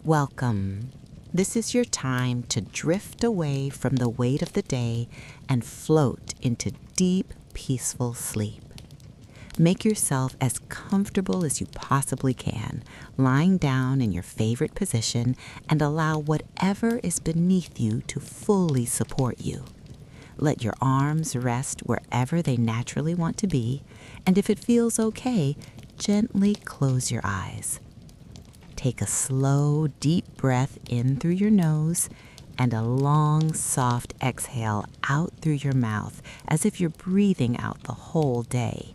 Welcome. This is your time to drift away from the weight of the day and float into deep, peaceful sleep. Make yourself as comfortable as you possibly can, lying down in your favorite position, and allow whatever is beneath you to fully support you. Let your arms rest wherever they naturally want to be, and if it feels okay, gently close your eyes. Take a slow, deep breath in through your nose and a long, soft exhale out through your mouth as if you're breathing out the whole day.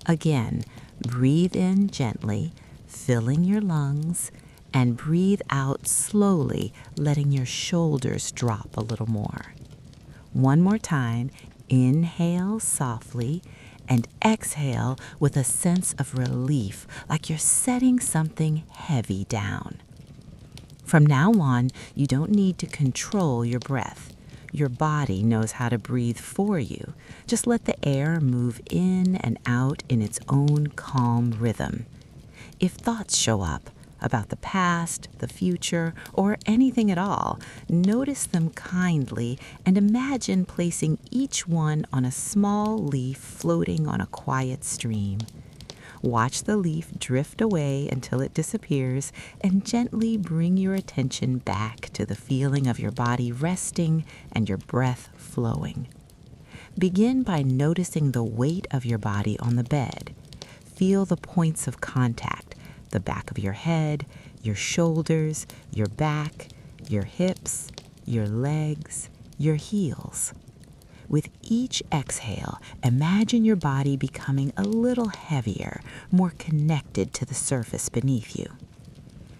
Again, breathe in gently, filling your lungs, and breathe out slowly, letting your shoulders drop a little more. One more time, inhale softly and exhale with a sense of relief, like you're setting something heavy down. From now on, you don't need to control your breath. Your body knows how to breathe for you. Just let the air move in and out in its own calm rhythm. If thoughts show up about the past, the future, or anything at all, notice them kindly and imagine placing each one on a small leaf floating on a quiet stream. Watch the leaf drift away until it disappears and gently bring your attention back to the feeling of your body resting and your breath flowing. Begin by noticing the weight of your body on the bed. Feel the points of contact, the back of your head, your shoulders, your back, your hips, your legs, your heels. With each exhale, imagine your body becoming a little heavier, more connected to the surface beneath you.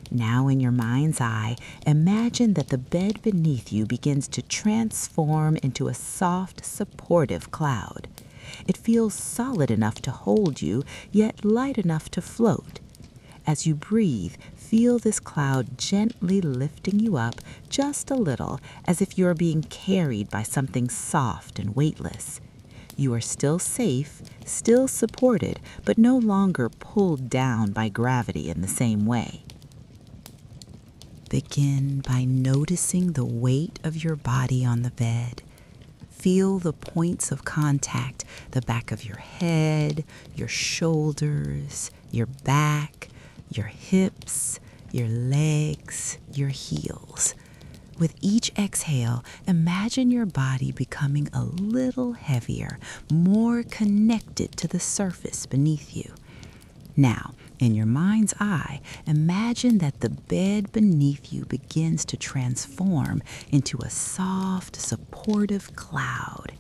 Now in your mind's eye, imagine that the bed beneath you begins to transform into a soft, supportive cloud. It feels solid enough to hold you, yet light enough to float. As you breathe, feel this cloud gently lifting you up just a little, as if you are being carried by something soft and weightless. You are still safe, still supported, but no longer pulled down by gravity in the same way. Begin by noticing the weight of your body on the bed. Feel the points of contact, the back of your head, your shoulders, your back, your hips, your legs, your heels. With each exhale, imagine your body becoming a little heavier, more connected to the surface beneath you. Now, in your mind's eye, imagine that the bed beneath you begins to transform into a soft, supportive cloud.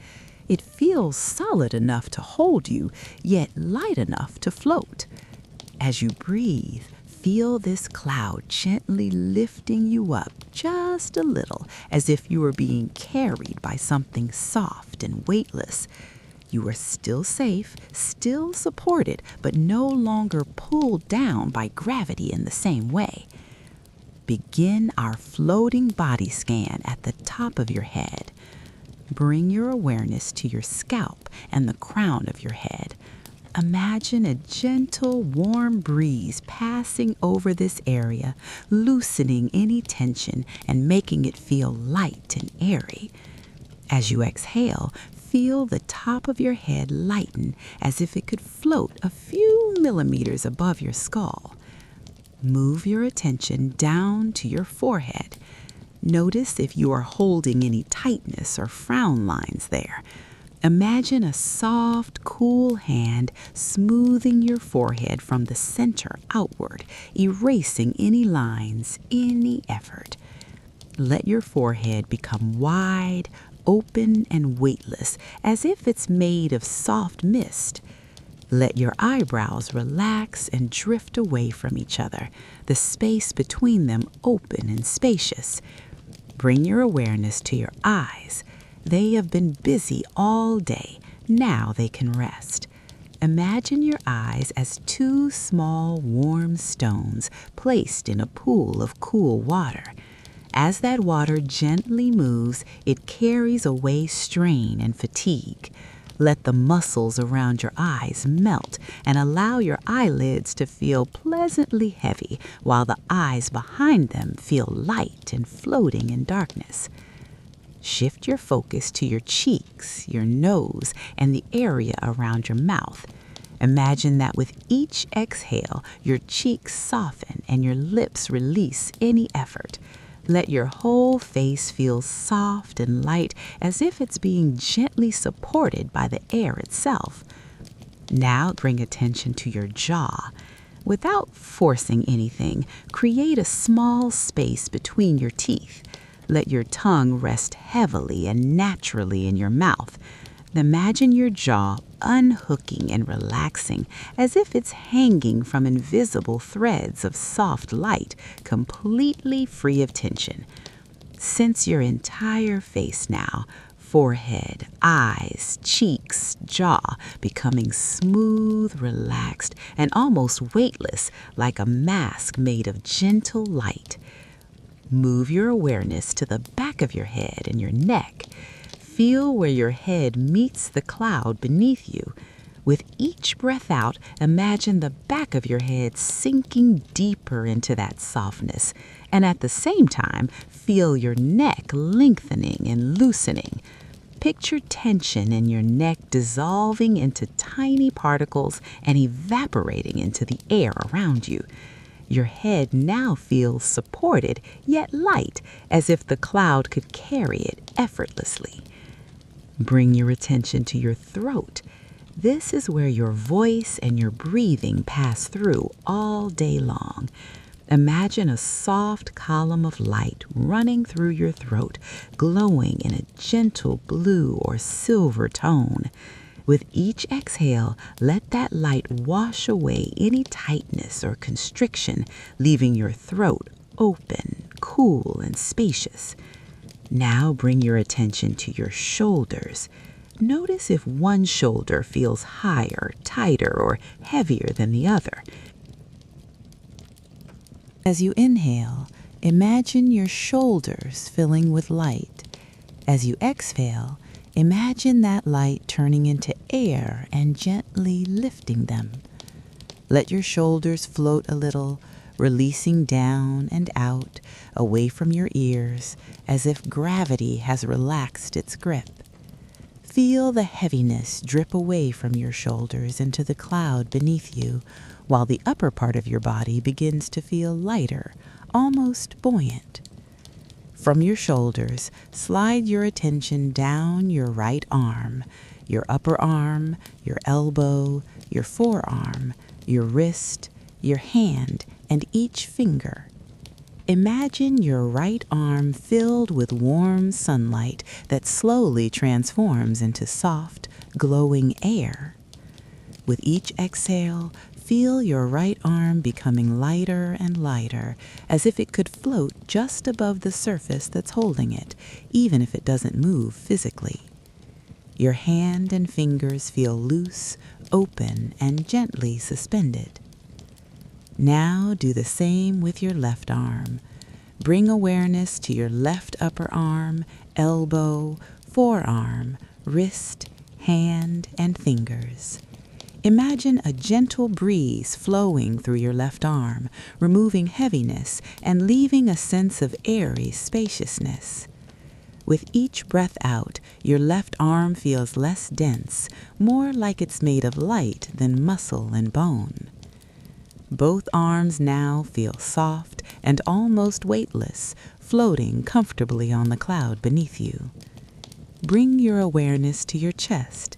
It feels solid enough to hold you, yet light enough to float. As you breathe, feel this cloud gently lifting you up just a little, as if you were being carried by something soft and weightless. You are still safe, still supported, but no longer pulled down by gravity in the same way. Begin our floating body scan at the top of your head. Bring your awareness to your scalp and the crown of your head. Imagine a gentle, warm breeze passing over this area, loosening any tension and making it feel light and airy. As you exhale, feel the top of your head lighten as if it could float a few millimeters above your skull. Move your attention down to your forehead. Notice if you are holding any tightness or frown lines there. Imagine a soft, cool hand smoothing your forehead from the center outward, erasing any lines, any effort. Let your forehead become wide, open, and weightless, as if it's made of soft mist. Let your eyebrows relax and drift away from each other, the space between them open and spacious. Bring your awareness to your eyes. They have been busy all day. Now they can rest. Imagine your eyes as two small, warm stones placed in a pool of cool water. As that water gently moves, it carries away strain and fatigue. Let the muscles around your eyes melt and allow your eyelids to feel pleasantly heavy while the eyes behind them feel light and floating in darkness. Shift your focus to your cheeks, your nose, and the area around your mouth. Imagine that with each exhale, your cheeks soften and your lips release any effort. Let your whole face feel soft and light as if it's being gently supported by the air itself. Now bring attention to your jaw. Without forcing anything, create a small space between your teeth. Let your tongue rest heavily and naturally in your mouth. Imagine your jaw unhooking and relaxing as if it's hanging from invisible threads of soft light, completely free of tension. Sense your entire face now, forehead, eyes, cheeks, jaw, becoming smooth, relaxed, and almost weightless, like a mask made of gentle light. Move your awareness to the back of your head and your neck. Feel where your head meets the cloud beneath you. With each breath out, imagine the back of your head sinking deeper into that softness, and at the same time, feel your neck lengthening and loosening. Picture tension in your neck dissolving into tiny particles and evaporating into the air around you. Your head now feels supported, yet light, as if the cloud could carry it effortlessly. Bring your attention to your throat. This is where your voice and your breathing pass through all day long. Imagine a soft column of light running through your throat, glowing in a gentle blue or silver tone. With each exhale, let that light wash away any tightness or constriction, leaving your throat open, cool, and spacious. Now bring your attention to your shoulders. Notice if one shoulder feels higher, tighter, or heavier than the other. As you inhale, imagine your shoulders filling with light. As you exhale, imagine that light turning into air and gently lifting them. Let your shoulders float a little, releasing down and out, away from your ears, as if gravity has relaxed its grip. Feel the heaviness drip away from your shoulders into the cloud beneath you, while the upper part of your body begins to feel lighter, almost buoyant. From your shoulders, slide your attention down your right arm, your upper arm, your elbow, your forearm, your wrist, your hand, and each finger. Imagine your right arm filled with warm sunlight that slowly transforms into soft, glowing air. With each exhale, feel your right arm becoming lighter and lighter, as if it could float just above the surface that's holding it, even if it doesn't move physically. Your hand and fingers feel loose, open, and gently suspended. Now do the same with your left arm. Bring awareness to your left upper arm, elbow, forearm, wrist, hand, and fingers. Imagine a gentle breeze flowing through your left arm, removing heaviness and leaving a sense of airy spaciousness. With each breath out, your left arm feels less dense, more like it's made of light than muscle and bone. Both arms now feel soft and almost weightless, floating comfortably on the cloud beneath you. Bring your awareness to your chest.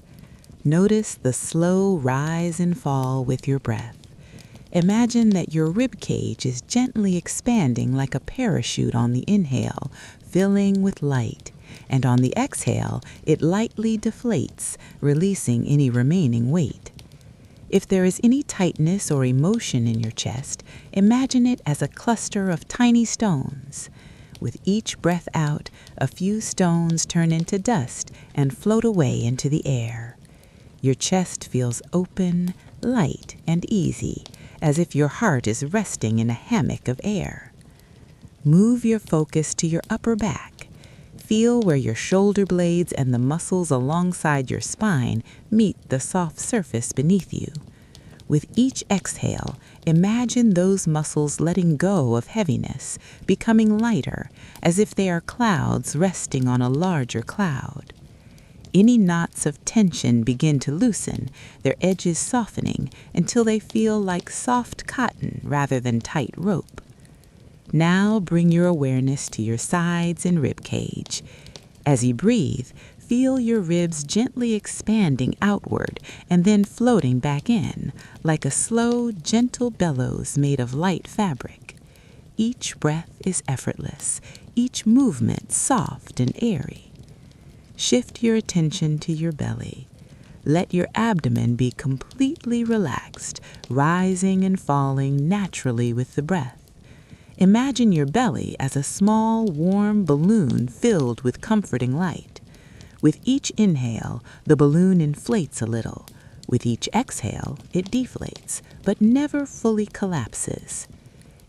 Notice the slow rise and fall with your breath. Imagine that your rib cage is gently expanding like a parachute on the inhale, filling with light, and on the exhale, it lightly deflates, releasing any remaining weight. If there is any tightness or emotion in your chest, imagine it as a cluster of tiny stones. With each breath out, a few stones turn into dust and float away into the air. Your chest feels open, light, and easy, as if your heart is resting in a hammock of air. Move your focus to your upper back. Feel where your shoulder blades and the muscles alongside your spine meet the soft surface beneath you. With each exhale, imagine those muscles letting go of heaviness, becoming lighter, as if they are clouds resting on a larger cloud. Any knots of tension begin to loosen, their edges softening until they feel like soft cotton rather than tight rope. Now bring your awareness to your sides and rib cage. As you breathe, feel your ribs gently expanding outward and then floating back in, like a slow, gentle bellows made of light fabric. Each breath is effortless, each movement soft and airy. Shift your attention to your belly. Let your abdomen be completely relaxed, rising and falling naturally with the breath. Imagine your belly as a small, warm balloon filled with comforting light. With each inhale, the balloon inflates a little. With each exhale, it deflates, but never fully collapses.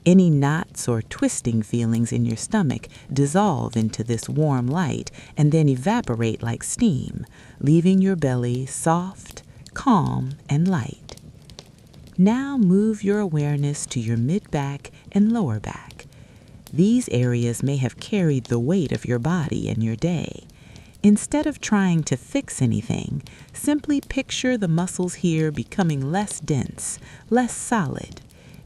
Any knots or twisting feelings in your stomach dissolve into this warm light and then evaporate like steam, leaving your belly soft, calm, and light. Now move your awareness to your mid-back and lower back. These areas may have carried the weight of your body and your day. Instead of trying to fix anything, simply picture the muscles here becoming less dense, less solid.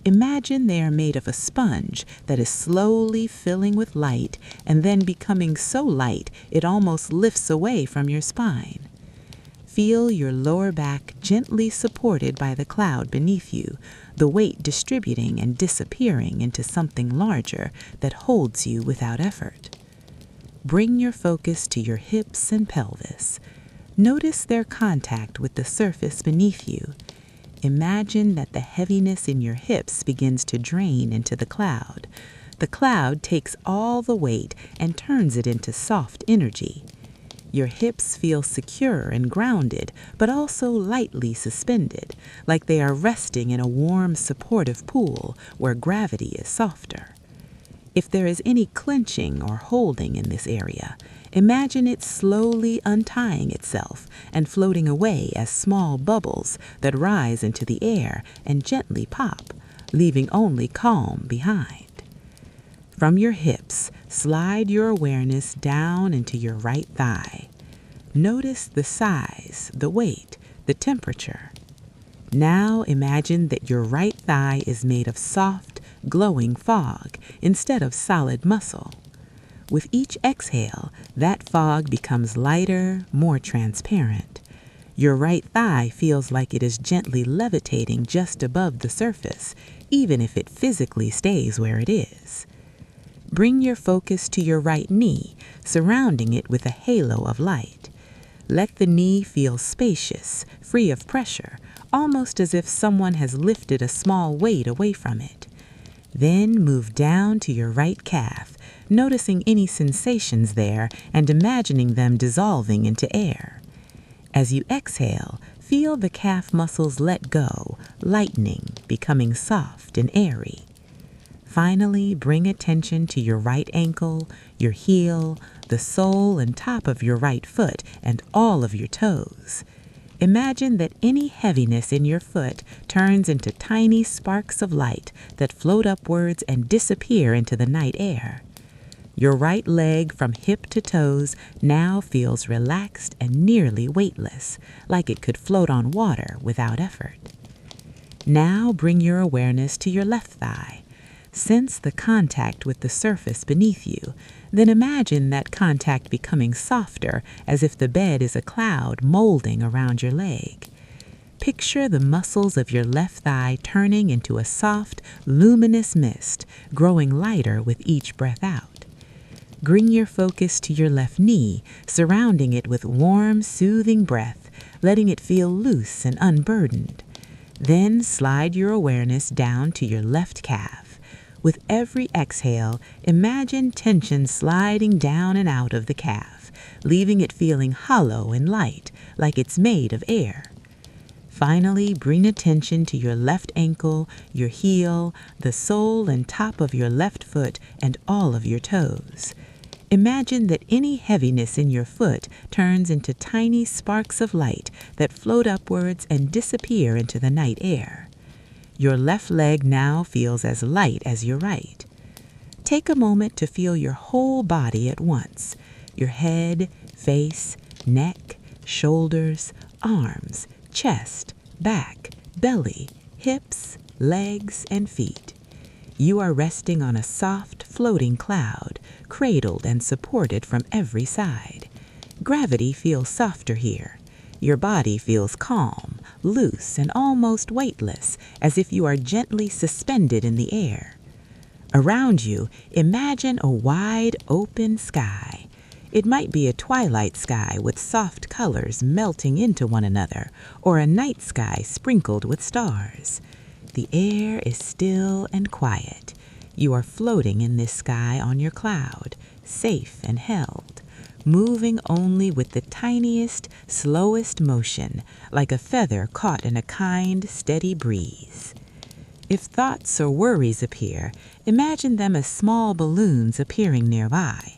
Imagine they are made of a sponge that is slowly filling with light and then becoming so light it almost lifts away from your spine. Feel your lower back gently supported by the cloud beneath you, the weight distributing and disappearing into something larger that holds you without effort. Bring your focus to your hips and pelvis. Notice their contact with the surface beneath you. Imagine that the heaviness in your hips begins to drain into the cloud. The cloud takes all the weight and turns it into soft energy. Your hips feel secure and grounded, but also lightly suspended, like they are resting in a warm, supportive pool where gravity is softer. If there is any clenching or holding in this area, imagine it slowly untying itself and floating away as small bubbles that rise into the air and gently pop, leaving only calm behind. From your hips, slide your awareness down into your right thigh. Notice the size, the weight, the temperature. Now imagine that your right thigh is made of soft, glowing fog instead of solid muscle. With each exhale, that fog becomes lighter, more transparent. Your right thigh feels like it is gently levitating just above the surface, even if it physically stays where it is. Bring your focus to your right knee, surrounding it with a halo of light. Let the knee feel spacious, free of pressure, almost as if someone has lifted a small weight away from it. Then move down to your right calf, noticing any sensations there and imagining them dissolving into air. As you exhale, feel the calf muscles let go, lightening, becoming soft and airy. Finally, bring attention to your right ankle, your heel, the sole and top of your right foot, and all of your toes. Imagine that any heaviness in your foot turns into tiny sparks of light that float upwards and disappear into the night air. Your right leg from hip to toes now feels relaxed and nearly weightless, like it could float on water without effort. Now bring your awareness to your left thigh. Sense the contact with the surface beneath you, then imagine that contact becoming softer as if the bed is a cloud molding around your leg. Picture the muscles of your left thigh turning into a soft, luminous mist, growing lighter with each breath out. Bring your focus to your left knee, surrounding it with warm, soothing breath, letting it feel loose and unburdened. Then slide your awareness down to your left calf. With every exhale, imagine tension sliding down and out of the calf, leaving it feeling hollow and light, like it's made of air. Finally, bring attention to your left ankle, your heel, the sole and top of your left foot, and all of your toes. Imagine that any heaviness in your foot turns into tiny sparks of light that float upwards and disappear into the night air. Your left leg now feels as light as your right. Take a moment to feel your whole body at once: your head, face, neck, shoulders, arms, chest, back, belly, hips, legs, and feet. You are resting on a soft, floating cloud, cradled and supported from every side. Gravity feels softer here. Your body feels calm, loose, and almost weightless, as if you are gently suspended in the air. Around you, imagine a wide, open sky. It might be a twilight sky with soft colors melting into one another, or a night sky sprinkled with stars. The air is still and quiet. You are floating in this sky on your cloud, safe and held, moving only with the tiniest, slowest motion, like a feather caught in a kind, steady breeze. If thoughts or worries appear, imagine them as small balloons appearing nearby.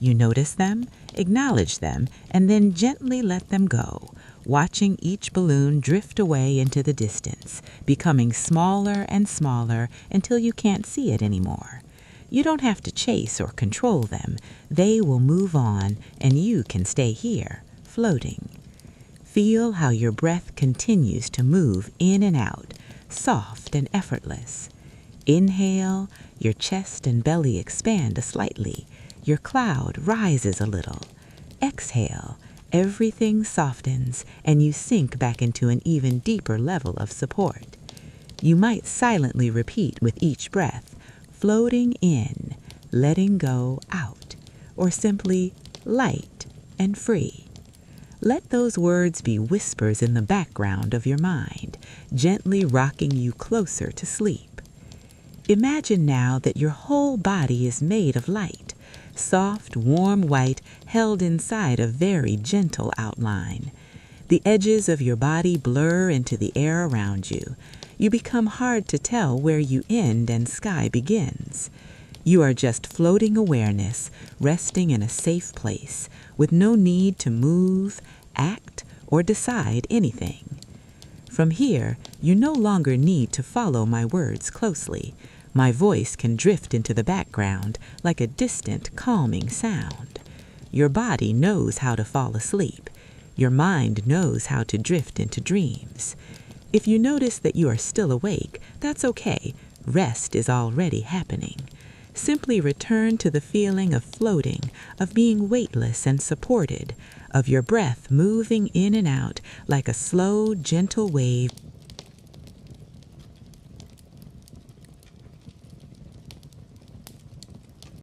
You notice them, acknowledge them, and then gently let them go, watching each balloon drift away into the distance, becoming smaller and smaller until you can't see it anymore. You don't have to chase or control them. They will move on, and you can stay here, floating. Feel how your breath continues to move in and out, soft and effortless. Inhale, your chest and belly expand slightly. Your cloud rises a little. Exhale, everything softens, and you sink back into an even deeper level of support. You might silently repeat with each breath, floating in, letting go out, or simply light and free. Let those words be whispers in the background of your mind, gently rocking you closer to sleep. Imagine now that your whole body is made of light, soft, warm white held inside a very gentle outline. The edges of your body blur into the air around you. You become hard to tell where you end and sky begins. You are just floating awareness, resting in a safe place, with no need to move, act, or decide anything. From here, you no longer need to follow my words closely. My voice can drift into the background like a distant, calming sound. Your body knows how to fall asleep. Your mind knows how to drift into dreams. If you notice that you are still awake, that's okay. Rest is already happening. Simply return to the feeling of floating, of being weightless and supported, of your breath moving in and out like a slow, gentle wave